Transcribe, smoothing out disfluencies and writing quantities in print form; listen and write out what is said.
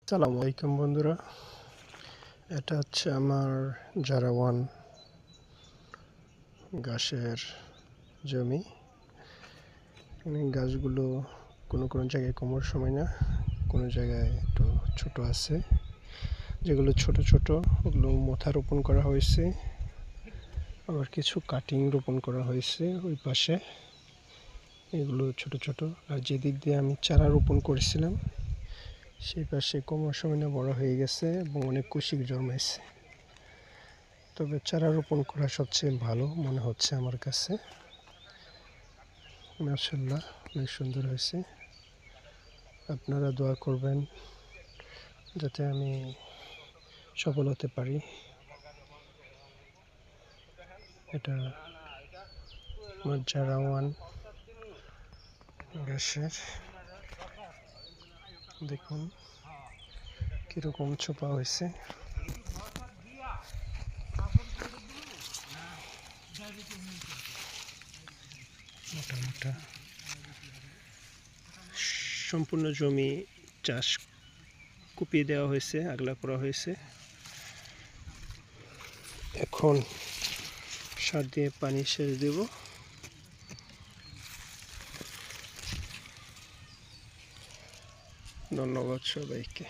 আসসালামু আলাইকুম বন্ধুরা, এটা হচ্ছে আমার জারাওয়ান ঘাসের জমি। এখানে গাছগুলো কোনো কোনো জায়গায় কোমর সময় না, কোনো জায়গায় একটু ছোট আছে। যেগুলো ছোট ছোট ওগুলো মোথা রোপণ করা হয়েছে, আবার কিছু কাটিং রোপণ করা হয়েছে ওই পাশে। এগুলো ছোট ছোট। আর যেদিক দিয়ে আমি চারা রোপণ করেছিলাম সেই পাশে কোমর সময় না বড় হয়ে গেছে এবং অনেক কুশি জন্মাইছে। তবে চারা রোপণ করা সবচেয়ে ভালো মনে হচ্ছে আমার কাছে। মাশাআল্লাহ, অনেক সুন্দর হয়েছে। আপনারা দোয়া করবেন যাতে আমি সফল হতে পারি। এটা আমার জারাওয়ান ঘাসের, দেখুন কিরকম ছোপা হয়েছে। মোটা মোটা সম্পূর্ণ জমি চাষ কুপিয়ে দেওয়া হয়েছে, আগলা করা হয়েছে। এখন সার দিয়ে পানি সেচ দেব। ধন্যবাদ সবাইকে।